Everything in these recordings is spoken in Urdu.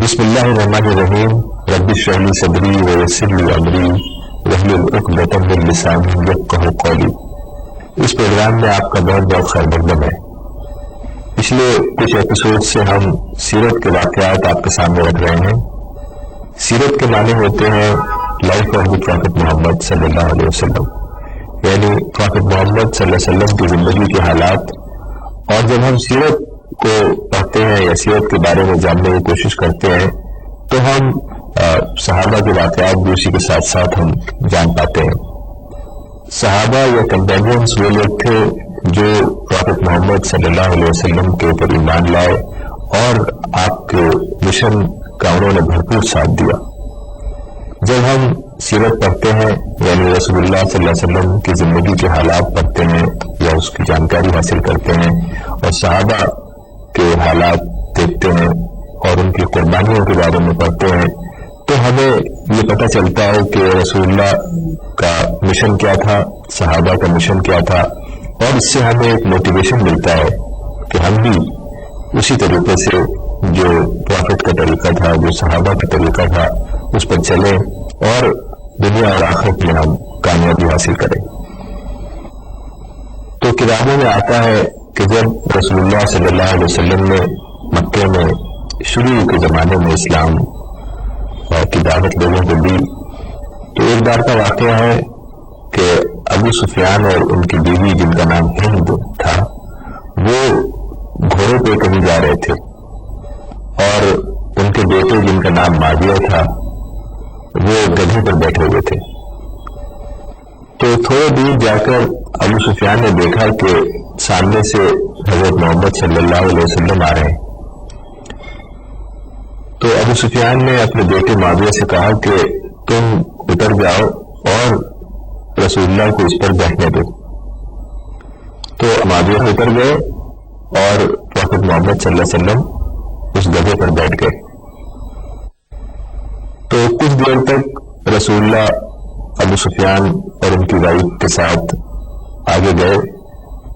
بسم اللہ الرحمن الرحیم رب اشرح لی صدری ویسر لی امری واحلل عقدۃ من لسانی یفقہوا قولی۔ اس پروگرام میں آپ کا بہت بہت خیر مقدم ہے۔ پچھلے کچھ ایپیسوڈ سے ہم سیرت کے واقعات آپ کے سامنے رکھ رہے ہیں۔ سیرت کے معنی ہوتے ہیں لائف آف دی پروفیٹ محمد صلی اللہ علیہ وسلم، یعنی پروفیٹ محمد صلی اللہ علیہ وسلم کی زندگی کے حالات۔ اور جب ہم سیرت کو پڑھتے ہیں یا سیرت کے بارے میں جاننے کی کوشش کرتے ہیں تو ہم صحابہ کے واقعات بھی اسی کے ساتھ ساتھ ہم جان پاتے ہیں۔ صحابہ یا کمپینینز وہ لوگ تھے جو پروفیٹ محمد صلی اللہ علیہ وسلم کے اوپر ایمان لائے اور آپ کے مشن کا انہوں نے بھرپور ساتھ دیا۔ جب ہم سیرت پڑھتے ہیں یعنی رسول اللہ صلی اللہ علیہ وسلم کی زندگی کے حالات پڑھتے ہیں یا اس کی جانکاری حاصل کرتے ہیں اور صحابہ کے حالات دیکھتے ہیں اور ان کی قربانیوں کے بارے میں پڑھتے ہیں تو ہمیں یہ پتہ چلتا ہے کہ رسول اللہ کا مشن کیا تھا، صحابہ کا مشن کیا تھا، اور اس سے ہمیں ایک موٹیویشن ملتا ہے کہ ہم بھی اسی طریقے سے جو پروفٹ کا طریقہ تھا، جو صحابہ کا طریقہ تھا، اس پر چلیں اور دنیا اور آخرت میں ہم کامیابی حاصل کریں۔ تو کتابوں میں آتا ہے کہ جب رسول اللہ صلی اللہ علیہ وسلم نے مکے میں شروع کے زمانے میں اسلام کی دعوت لوگوں کو دی تو ایک بار کا واقعہ ہے کہ ابو سفیان اور ان کی بیوی جن کا نام ہند تھا وہ گھوڑے پہ کہیں جا رہے تھے اور ان کے بیٹے جن کا نام معاویہ تھا وہ گدھے پر بیٹھے ہوئے تھے۔ تو تھوڑے دور جا کر ابو سفیان نے دیکھا کہ سامنے سے حضرت محمد صلی اللہ علیہ وسلم آ رہے ہیں۔ تو ابو سفیان نے اپنے بیٹے معاویہ سے کہا کہ تم اتر جاؤ اور رسول اللہ کو اس پر بیٹھنے دو۔ تو معاویہ اتر گئے اور پروفیٹ محمد صلی اللہ علیہ وسلم اس گدھے پر بیٹھ گئے۔ تو کچھ دیر تک رسول اللہ ابو سفیان اور ان کی وائف کے ساتھ آگے گئے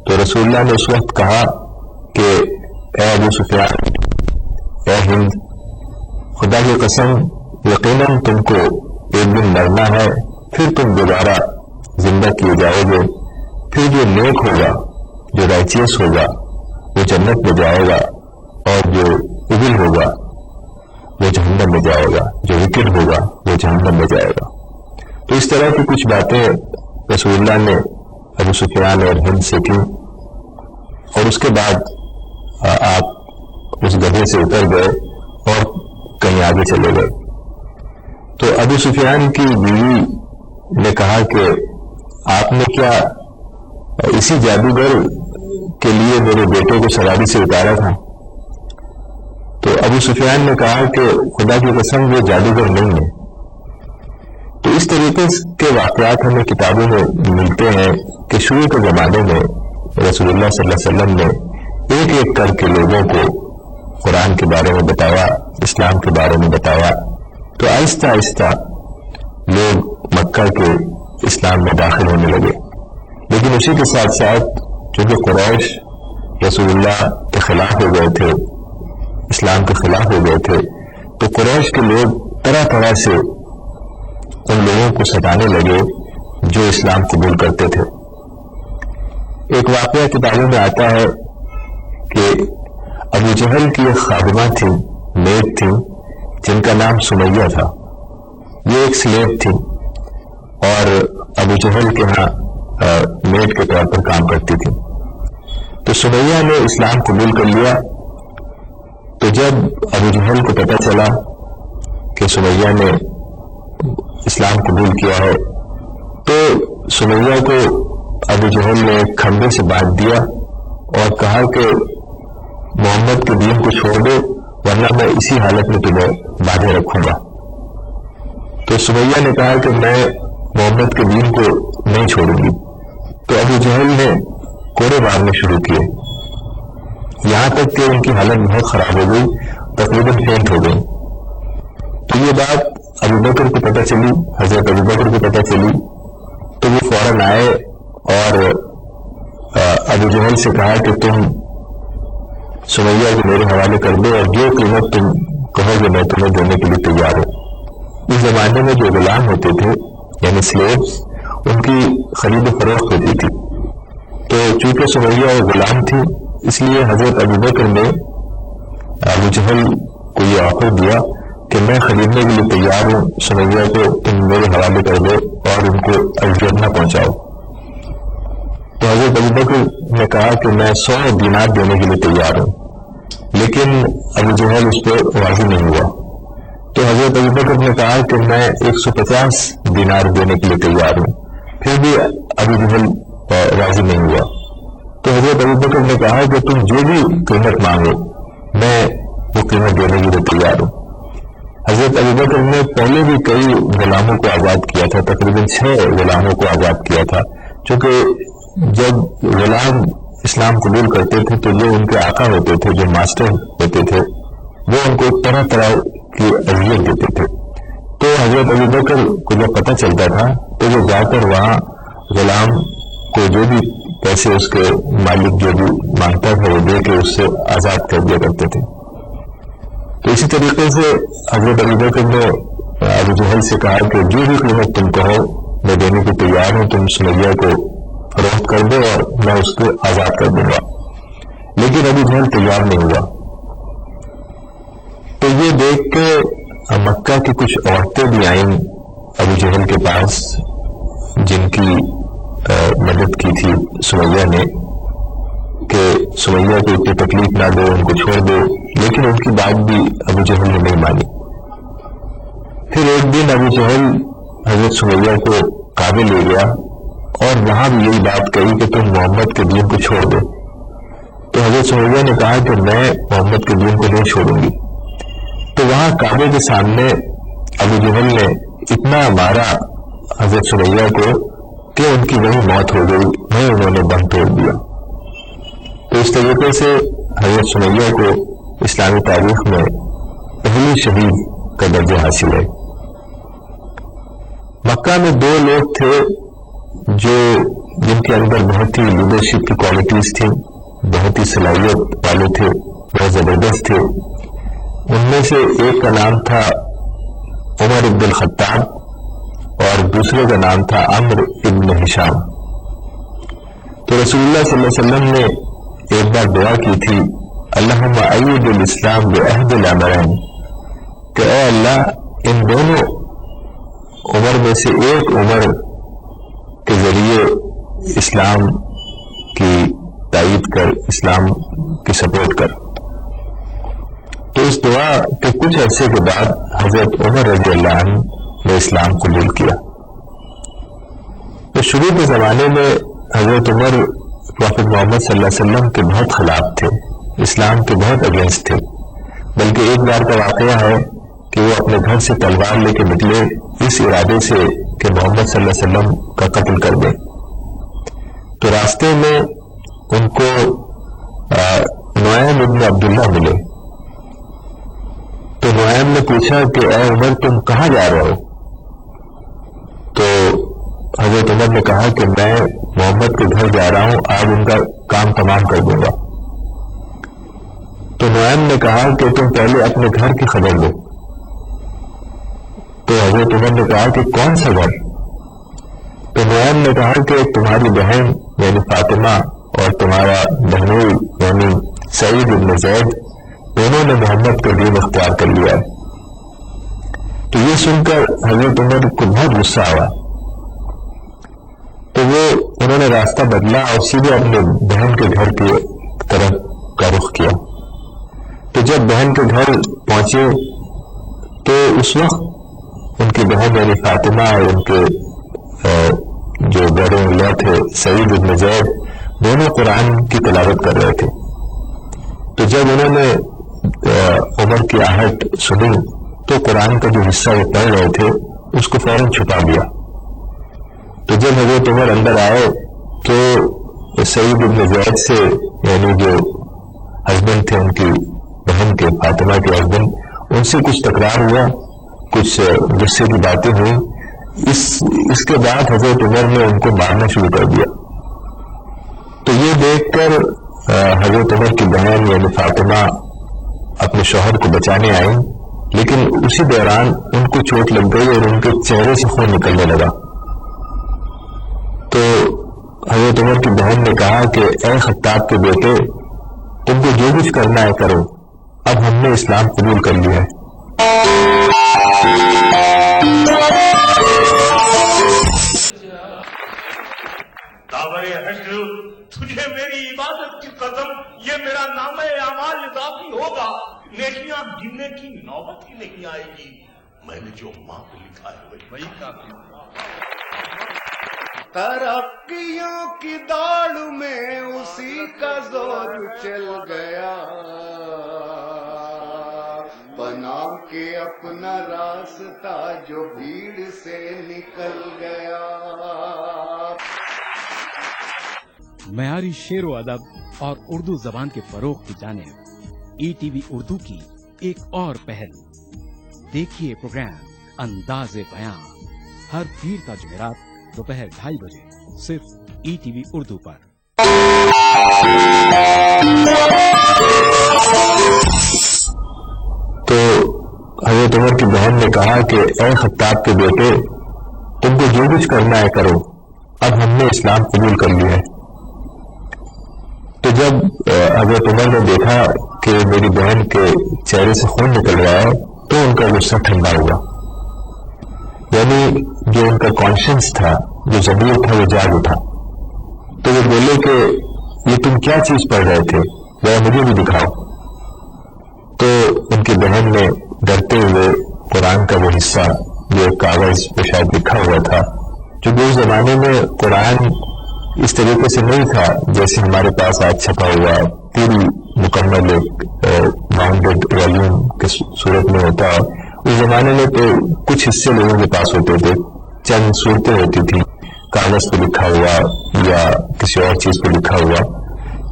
تو رسول اللہ نے اس وقت کہا کہ اے ابو سفیان، اے ہند، خدا کی قسم یقیناً تم کو ایک دن مرنا ہے، پھر تم دوبارہ زندہ کیے جاؤ گے، پھر جو نیک ہوگا، جو رائچیس ہوگا وہ جنت میں جائے گا اور جو ایول ہوگا وہ جہنم میں جائے گا، جو وکٹ ہوگا وہ جہنم میں جائے گا۔ تو اس طرح کی کچھ باتیں رسول اللہ نے ابو سفیان اور ہند سے کی اور اس کے بعد آپ اس گدھے سے اتر گئے اور کہیں آگے چلے گئے۔ تو ابو سفیان کی بیوی نے کہا کہ آپ نے کیا اسی جادوگر کے لیے میرے بیٹے کو سواری سے اتارا تھا؟ تو ابو سفیان نے کہا کہ خدا کی قسم وہ جادوگر نہیں ہے۔ تو اس طریقے کے واقعات ہمیں کتابوں میں ملتے ہیں کہ شروع کے زمانے میں رسول اللہ صلی اللہ علیہ وسلم نے ایک ایک کر کے لوگوں کو قرآن کے بارے میں بتایا، اسلام کے بارے میں بتایا، تو آہستہ آہستہ لوگ مکہ کے اسلام میں داخل ہونے لگے۔ لیکن اسی کے ساتھ ساتھ چونکہ قریش رسول اللہ کے خلاف ہو گئے تھے، اسلام کے خلاف ہو گئے تھے، تو قریش کے لوگ طرح طرح سے ان لوگوں کو ستانے لگے جو اسلام قبول کرتے تھے۔ ایک واقعہ کتابوں میں آتا ہے کہ ابو جہل کی ایک خادمہ تھی، میڈ تھی، جن کا نام سمیہ تھا۔ یہ ایک سلیو تھی اور ابو جہل کے ہاں میڈ کے طور پر کام کرتی تھی۔ تو سمیہ نے اسلام قبول کر لیا۔ تو جب ابو جہل کو پتہ چلا کہ سمیہ نے اسلام قبول کیا ہے تو سمیہ کو ابو جہل نے ایک کھمبے سے باندھ دیا اور کہا کہ محمد کے دین کو چھوڑ دو ورنہ میں اسی حالت میں تمہیں باندھے رکھوں گا۔ تو سمیہ نے کہا کہ میں محمد کے دین کو نہیں چھوڑوں گی۔ تو ابو جہل نے کوڑے مارنے شروع کیے، یہاں تک کہ ان کی حالت بہت خراب ہو گئی، تقریباً فینٹ ہو گئی۔ تو یہ بات ابو بکر کو پتہ چلی، حضرت ابو بکر کو پتہ چلی تو وہ فوراً آئے اور ابو جہل سے کہا کہ تم سمیہ کو میرے حوالے کر دو اور جو قیمت تم کہو کہ میں تمہیں دینے کے لیے تیار ہوں۔ اس زمانے میں جو غلام ہوتے تھے یعنی سلیبس، ان کی خرید و فروخت ہوتی تھی، تو چونکہ سمیہ غلام تھی اس لیے حضرت ابوبکر نے ابو جہل کو یہ آفر دیا کہ میں خریدنے کے لیے تیار ہوں، سمیہ کو تم میرے حوالے کر دو اور ان کو اذیت نہ پہنچاؤ۔ تو حضرت ابوبکر نے کہا کہ میں 100 دینار دینے کے لیے تیار ہوں، لیکن ابو جہل اس پہ راضی نہیں ہوا۔ تو حضرت ابوبکر نے کہا کہ میں 150 دینار دینے کے لیے تیار ہوں، پھر بھی ابو جہل راضی نہیں ہوا۔ تو حضرت ابوبکر نے کہا کہ تم جو بھی قیمت مانگو میں وہ قیمت دینے کے لیے تیار ہوں۔ حضرت ابوبکر نے پہلے بھی کئی غلاموں کو آزاد کیا تھا، تقریباً 6 غلاموں کو آزاد کیا تھا، چونکہ جب غلام اسلام قبول کرتے تھے تو جو ان کے آقا ہوتے تھے، جو ماسٹر ہوتے تھے، وہ ان کو طرح طرح کی اذیت دیتے تھے۔ تو حضرت ابوبکر کو جب پتہ چلتا تھا تو وہ جا کر وہاں غلام کو جو بھی پیسے اس کے مالک جو بھی مانگتا تھا وہ دے کے اس سے آزاد کر دیا کرتے تھے۔ تو اسی طریقے سے حضرت ابوبکر نے ابو جہل سے کہا کہ جو بھی قیمت تم کہو میں دینے کو تیار ہوں، تم سمیہ کو فروخت کر دو اور میں اس کو آزاد کر دوں گا، لیکن ابو جہل تیار نہیں ہوا۔ تو یہ دیکھ کے مکہ کی کچھ عورتیں بھی آئیں ابو جہل کے پاس، جن کی مدد کی تھی سمیہ نے کہ سمیہ کو اتنی تکلیف نہ دو، ان کو چھوڑ دو، لیکن ان کی بات بھی ابو جہل نے نہیں مانی۔ پھر ایک دن ابو جہل حضرت سمیہ کو کعبے لے گیا اور وہاں بھی یہی بات کہی کہ تم محمد کے دین کو چھوڑ دو۔ تو حضرت سمیہ نے کہا کہ میں محمد کے دین کو نہیں چھوڑوں گی۔ تو وہاں کعبے کے سامنے ابو جہل نے اتنا مارا حضرت سمیہ کو کہ ان کی وہی موت ہو گئی، وہیں انہوں نے دم توڑ دیا۔ تو اس طریقے سے حضرت سمیہ کو اسلامی تاریخ میں پہلی شہید کا درجہ حاصل ہے۔ مکہ میں 2 لوگ تھے جن کے اندر بہت ہی لیڈرشپ کی کوالٹیز تھیں، بہت ہی صلاحیت والے تھے، بہت زبردست تھے۔ ان میں سے ایک کا نام تھا عمر بن الخطاب اور دوسرے کا نام تھا عمرو بن ہشام۔ تو رسول اللہ صلی اللہ علیہ وسلم نے ایک بار دعا کی تھی، اللہم اید الاسلام بعہد الامرین، کہ اے اللہ ان دونوں عمر میں سے ایک عمر کے ذریعے اسلام کی تائید کر، اسلام کی سپورٹ کر۔ تو اس دعا کے کچھ عرصے کے بعد حضرت عمر رضی اللہ عنہ نے اسلام قبول کیا۔ تو شروع کے زمانے میں حضرت عمر پروفیٹ محمد صلی اللہ علیہ وسلم کے بہت خلاف تھے، اسلام کے بہت اگینسٹ تھے، بلکہ ایک بار کا واقعہ ہے کہ وہ اپنے گھر سے تلوار لے کے نکلے اس ارادے سے کہ محمد صلی اللہ علیہ وسلم کا قتل کر دیں۔ تو راستے میں ان کو نعیم ابن عبداللہ ملے۔ تو نعیم نے پوچھا کہ اے عمر تم کہاں جا رہے ہو؟ تو حضرت عمر نے کہا کہ میں محمد کے گھر جا رہا ہوں، آج ان کا کام تمام کر دوں گا۔ تو نعیم نے کہا کہ تم پہلے اپنے گھر کی خبر لو۔ تو حضرت عمر نے کہا کہ کون سا گھر؟ تو نعیم نے کہا کہ تمہاری بہن یعنی فاطمہ اور تمہارا بہنوئی یعنی سعید بن زید دونوں نے محمد کا دین اختیار کر لیا ہے۔ تو یہ سن کر حضرت عمر کو بہت غصہ آیا، تو انہوں نے راستہ بدلا اور سیدھے اپنے بہن کے گھر کی طرف کا رخ کیا۔ تو جب بہن کے گھر پہنچے تو اس وقت ان کی بہن یعنی فاطمہ اور ان کے جو بڑے اللہ تھے سعید بن زید دونوں قرآن کی تلاوت کر رہے تھے۔ تو جب انہوں نے عمر کی آہٹ سنی تو قرآن کا جو حصہ وہ پڑھ رہے تھے اس کو فوراً چھپا دیا۔ تو جب حضرت عمر اندر آئے تو سعید بن زید سے یعنی جو ہسبینڈ تھے ان کی بہن کے، فاطمہ کے ہسبینڈ، ان سے کچھ تکرار ہوا، کچھ غصے کی باتیں ہوئی۔ اس کے بعد حضرت عمر نے ان کو مارنا شروع کر دیا۔ تو یہ دیکھ کر حضرت عمر کی بہن یعنی فاطمہ اپنے شوہر کو بچانے آئیں لیکن اسی دوران ان کو چوٹ لگ گئی اور ان کے چہرے سے خون نکلنے لگا. تو حضرت عمر کی بہن نے کہا کہ اے خطاب کے بیٹے، تم کو جو کچھ کرنا ہے کرو، اب ہم نے اسلام قبول کر لیا ہے. تجھے میری عبادت کی قسم، یہ میرا نامہ اعمال اضافی ہوگا، نیکیاں گننے کی نوبت ہی نہیں آئے گی. میں نے جو ماں کو لکھا ہے وہی کافی. ترقیوں کی دوڑ میں اسی کا زور چل گیا، بنا کے اپنا راستہ جو بھیڑ سے نکل گیا. معیاری شعر و ادب اور اردو زبان کے فروغ کی جانب ای ٹی وی اردو کی ایک اور پہل. دیکھیے پروگرام انداز بیان ہر پیر کا جمعرات دوپہر 2:30 بجے صرف ای ٹی وی اردو پر. تو حضرت عمر کی بہن نے کہا کہ اے خطاب کے بیٹے، تم کو جو کچھ کرنا ہے کرو، اب ہم نے اسلام قبول کر لیا ہے. تو جب حضرت عمر نے دیکھا کہ میری بہن کے چہرے سے خون نکل رہا ہے تو ان کا غصہ ٹھنڈا ہوا. یعنی جو ان کا کانشنس تھا، جو ضمیر تھا، وہ جاگ اٹھا. تو وہ بولے کہ یہ تم کیا چیز پڑھ رہے تھے، ذرا مجھے بھی دکھاؤ. تو ان کی بہن نے ڈرتے ہوئے قرآن کا وہ حصہ جو کاغذ پہ شاید لکھا ہوا تھا، جو اس زمانے میں قرآن اس طریقے سے نہیں تھا جیسے ہمارے پاس آج چھپا ہوا پوری مکمل ایک باؤنڈیڈ والیوم کے صورت میں ہوتا ہے. اس زمانے میں تو کچھ حصے لوگوں کے پاس ہوتے تھے، چند صورتیں ہوتی تھی کاغذ پہ لکھا ہوا یا کسی اور چیز پہ لکھا ہوا.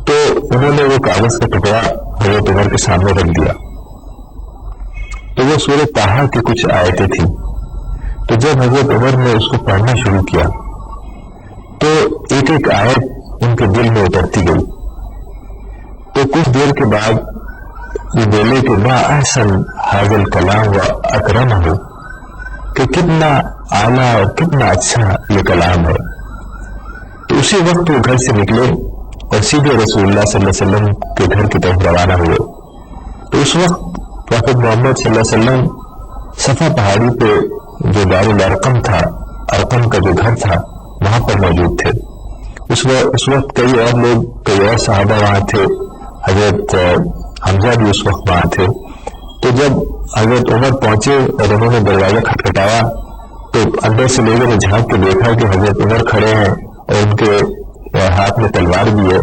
تو انہوں نے وہ کاغذ کا ٹکڑا حضرت عمر کے سامنے رکھ دیا. تو وہ سورۃ طٰہٰ کی کچھ آیتیں تھیں. تو جب حضرت عمر نے اس کو پڑھنا شروع کیا تو ایک ایک آیت ان کے دل میں اترتی گئی. تو کچھ دیر کے بعد یہ بولے کہ ما احسن ھذا الکلام و اکرمہ، کہ کتنا اعلیٰ اور کتنا اچھا یہ کلام ہے. تو اسی وقت وہ گھر سے نکلے اور سیدھے رسول اللہ صلی اللہ علیہ وسلم کے گھر کی طرف روانہ ہوئے. تو اس وقت پروفیٹ محمد صلی اللہ علیہ وسلم صفا پہاڑی پہ جو دارالارقم تھا، ارقم کا جو گھر تھا، وہاں پر موجود تھے. اس وقت کئی اور لوگ، کئی اور صحابہ وہاں تھے. حضرت حمزہ بھی اس وقت وہاں تھے. تو جب حضرت عمر پہنچے اور انہوں نے دروازہ کھٹکھٹایا تو اندر سے لوگوں نے جھانک کے دیکھا کہ حضرت عمر کھڑے ہیں اور ان کے ہاتھ میں تلوار بھی ہے.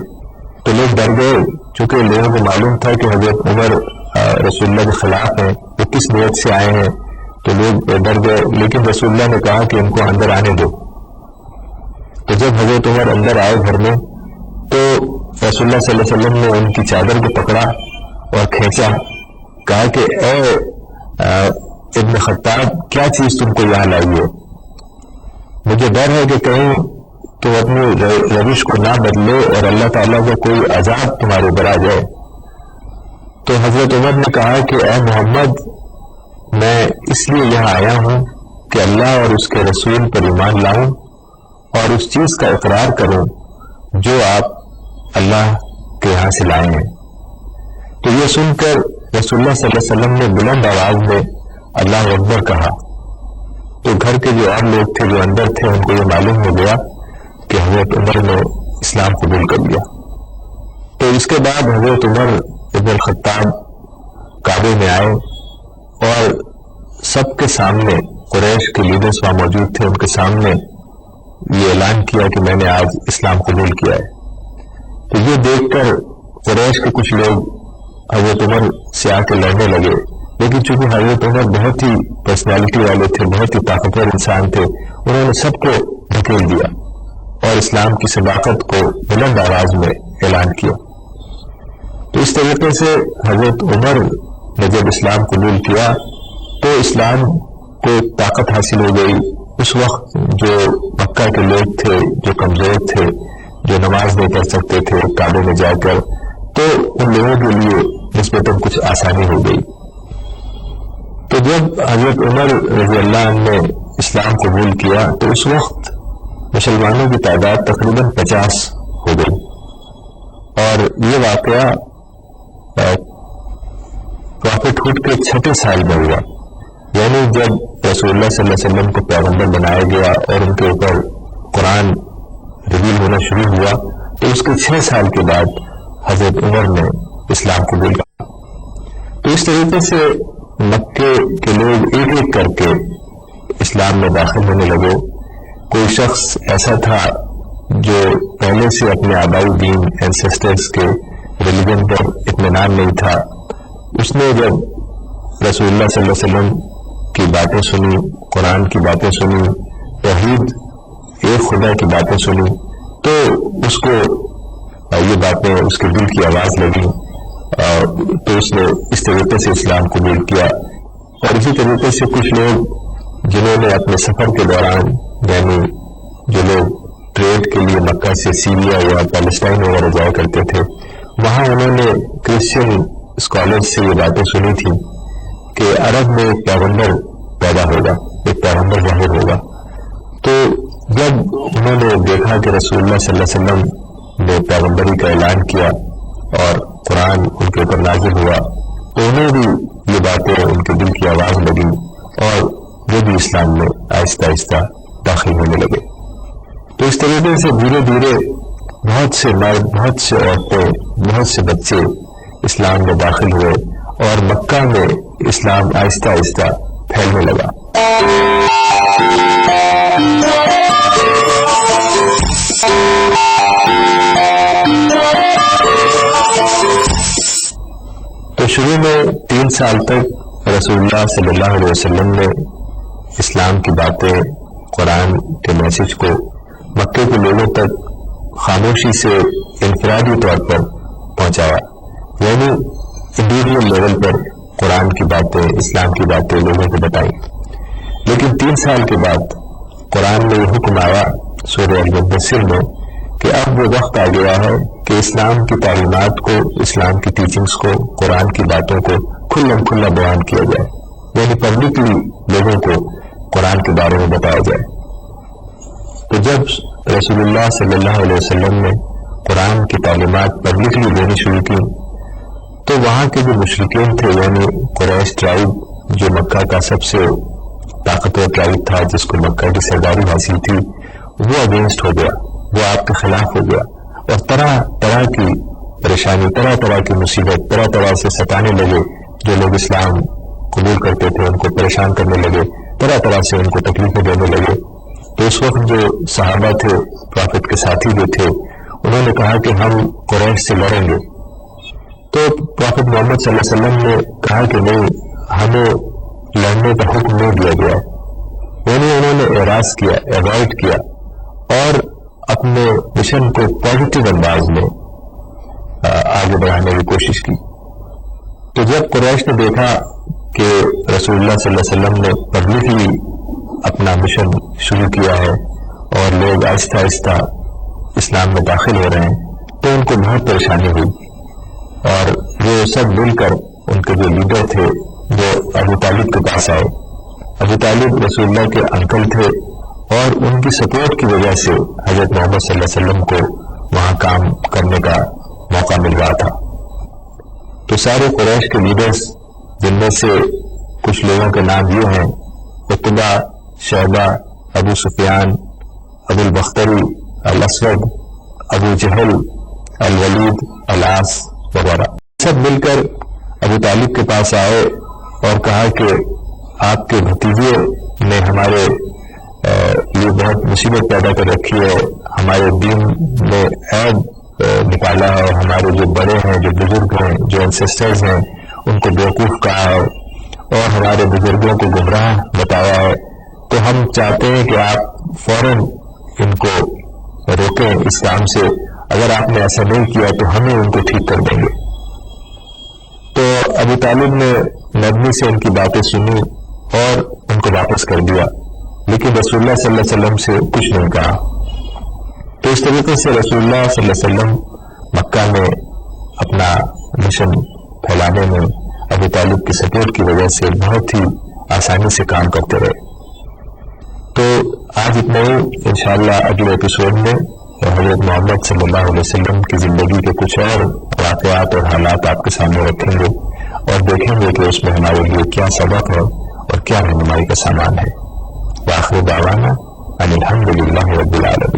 تو لوگ ڈر گئے، چونکہ لوگوں کو معلوم تھا کہ حضرت عمر رسول اللہ کے خلاف ہیں، وہ کس نیت سے آئے ہیں. تو لوگ ڈر گئے، لیکن رسول اللہ نے کہا کہ ان کو اندر آنے دو. تو جب حضرت عمر اندر آئے گھر میں تو رسول اللہ صلی اللہ علیہ وسلم نے ان کی چادر کو پکڑا اور کھینچا. کہا کہ اے ابن خطاب، کیا چیز تم کو یہاں لائی ہے؟ مجھے ڈر ہے کہ کہیں تم اپنی روش کو نہ بدلو اور اللہ تعالیٰ کا کوئی عذاب تمہارے اوپر آ جائے. تو حضرت عمر نے کہا کہ اے محمد، میں اس لیے یہاں آیا ہوں کہ اللہ اور اس کے رسول پر ایمان لاؤں اور اس چیز کا اقرار کروں جو آپ اللہ کے یہاں سے لائے ہیں. تو یہ سن کر رسول اللہ صلی اللہ علیہ وسلم نے بلند آواز میں اللہ اکبر کہا. تو گھر کے جو اور لوگ تھے جو اندر تھے ان کو یہ معلوم ہو گیا کہ حضرت عمر نے اسلام قبول کر لیا. تو اس کے بعد حضرت عمر ابن الخطاب کعبے میں آئے اور سب کے سامنے، قریش کے لیڈرز وہاں موجود تھے، ان کے سامنے یہ اعلان کیا کہ میں نے آج اسلام قبول کیا ہے. تو یہ دیکھ کر قریش کے کچھ لوگ حضرت عمر سے آ کے لڑنے لگے، لیکن چونکہ حضرت عمر بہت ہی پرسنالٹی والے تھے، بہت ہی طاقتور انسان تھے، انہوں نے سب کو دھکیل دیا اور اسلام کی صداقت کو بلند آواز میں اعلان کیا. تو اس طریقے سے حضرت عمر نے جب اسلام قبول کیا تو اسلام کو طاقت حاصل ہو گئی. اس وقت جو مکہ کے لوگ تھے، جو کمزور تھے، جو نماز نہیں پڑھ سکتے تھے کعبے میں جا کر، تو ان لوگوں کے لیے نسبتاً کچھ آسانی ہو گئی. تو جب حضرت عمر رضی اللہ عنہ نے اسلام قبول کیا تو اس وقت مسلمانوں کی تعداد تقریباً 50 ہو گئی، اور یہ واقعہ پروفٹ ہوڈ کے 6 سال میں ہوا، یعنی جب رسول اللہ صلی اللہ علیہ وسلم کو پیغمبر بنایا گیا اور ان کے اوپر قرآن ریویل ہونا شروع ہوا تو اس کے 6 سال کے بعد حضرت عمر نے اسلام قبول کیا۔ تو اس طریقے سے مکے کے لوگ ایک ایک کر کے اسلام میں داخل ہونے لگے۔ کوئی شخص ایسا تھا جو پہلے سے اپنے آبائی دین اینسیسٹرز کے ریلیجن پر اطمینان نہیں تھا، اس نے جب رسول اللہ صلی اللہ علیہ وسلم کی باتیں سنی، قرآن کی باتیں سنی، توحید ایک خدا کی باتیں سنی، تو اس کو یہ باتیں اس کے دل کی آواز لگی، تو اس نے اس طریقے سے اسلام قبول کیا۔ اور اسی طریقے سے کچھ لوگ جنہوں نے اپنے سفر کے دوران، یعنی جو لوگ ٹریڈ کے لیے مکہ سے سیریا یا پیلسٹائن وغیرہ جایا کرتے تھے، وہاں انہوں نے کرسچن اسکالر سے یہ باتیں سنی تھی کہ عرب میں ایک پیغمبر پیدا ہوگا، ایک پیغمبر ظاہر ہوگا۔ تو جب انہوں نے دیکھا کہ رسول اللہ صلی اللہ علیہ وسلم نے پیغمبری کا اعلان کیا اور قرآن ان کے اوپر نازل ہوا، تو انہیں بھی یہ باتیں ان کے دل کی آواز لگی اور وہ بھی اسلام میں آہستہ آہستہ داخل ہونے لگے۔ تو اس طریقے سے دھیرے دھیرے بہت سے مرد، بہت سے عورتیں، بہت سے بچے اسلام میں داخل ہوئے اور مکہ میں اسلام آہستہ آہستہ پھیلنے لگا۔ تو شروع میں 3 سال تک رسول اللہ صلی اللہ علیہ وسلم نے اسلام کی باتیں، قرآن کے میسج کو مکے کے لوگوں تک خاموشی سے انفرادی طور پر پہنچایا، یعنی انڈیویجول لیول پر قرآن کی باتیں، اسلام کی باتیں لوگوں کو بتائیں۔ لیکن 3 سال کے بعد قرآن میں یہ حکم آیا سورہ المدثر میں کہ اب وہ وقت آ گیا ہے کہ اسلام کی تعلیمات کو، اسلام کی ٹیچنگز کو، قرآن کی باتوں کو کھلم کھلا بیان کیا جائے، یعنی پبلکلی لوگوں کو قرآن کے بارے میں بتایا جائے۔ تو جب رسول اللہ صلی اللہ علیہ وسلم نے قرآن کی تعلیمات پبلکلی دینی شروع کی تو وہاں کے جو مشرکین تھے، یعنی قریش ٹرائب جو مکہ کا سب سے طاقتور ٹرائب تھا، جس کو مکہ کی سرداری حاصل تھی، وہ اگینسٹ ہو گیا، وہ آپ کے خلاف ہو گیا، اور طرح طرح کی پریشانی، طرح طرح کی مصیبت، طرح طرح سے ستانے لگے۔ جو لوگ اسلام قبول کرتے تھے ان کو پریشان کرنے لگے، طرح طرح سے ان کو تکلیفیں دینے لگے۔ تو اس وقت جو صحابہ تھے، پروفٹ کے ساتھی جو تھے، انہوں نے کہا کہ ہم قریش سے لڑیں گے۔ تو پروفٹ محمد صلی اللہ علیہ وسلم نے کہا کہ نہیں، ہمیں لڑنے کا حکم نہیں دیا گیا، یعنی انہوں نے اعراض کیا، ایوائڈ کیا اور اپنے مشن کو پازیٹیو انداز میں آگے بڑھانے کی کوشش کی۔ تو جب قریش نے دیکھا کہ رسول اللہ صلی اللہ علیہ وسلم نے پبلکلی اپنا مشن شروع کیا ہے اور لوگ آہستہ آہستہ اسلام میں داخل ہو رہے ہیں، تو ان کو بہت پریشانی ہوئی، اور وہ سب مل کر ان کے جو لیڈر تھے وہ ابو طالب کے پاس آئے۔ ابو طالب رسول اللہ کے انکل تھے اور ان کی سپورٹ کی وجہ سے حضرت محمد صلی اللہ علیہ وسلم کو وہاں کام کرنے کا موقع مل رہا تھا۔ تو سارے قریش کے لیڈرز، جن میں سے کچھ لوگوں کے نام یہ ہیں: عتبہ، شیبہ، ابو سفیان، ابو البختری، الاسود، ابو جہل، الولید، العاص وغیرہ، سب مل کر ابو طالب کے پاس آئے اور کہا کہ آپ کے بھتیجے نے ہمارے یہ بہت مصیبت پیدا کر رکھی ہے، ہمارے دین میں عیب نکالا ہے، ہمارے جو بڑے ہیں، جو بزرگ ہیں، جو انسسٹرز ہیں، ان کو بیوقوف کہا ہے اور ہمارے بزرگوں کو گمراہ بتایا ہے۔ تو ہم چاہتے ہیں کہ آپ فوراً ان کو روکیں اس کام سے، اگر آپ نے ایسا نہیں کیا تو ہمیں ان کو ٹھیک کر دیں گے۔ تو ابو طالب نے نرمی سے ان کی باتیں سنی اور ان کو واپس کر دیا، لیکن رسول اللہ صلی اللہ علیہ وسلم سے کچھ نہیں کہا۔ تو اس طریقے سے رسول اللہ صلی اللہ علیہ وسلم مکہ میں اپنا مشن پھیلانے میں ابو طالب کی سپورٹ کی وجہ سے بہت ہی آسانی سے کام کرتے رہے. تو آج اتنا ہی. انشاءاللہ اگلے ایپیسوڈ میں حضرت محمد صلی اللہ علیہ وسلم کی زندگی کے کچھ اور واقعات اور حالات آپ کے سامنے رکھیں گے اور دیکھیں گے کہ اس میں ہمارے لیے کیا سبق ہے اور کیا رہنمائی کا سامان ہے. وآخر دعوانا ان الحمد للہ رب العالمین.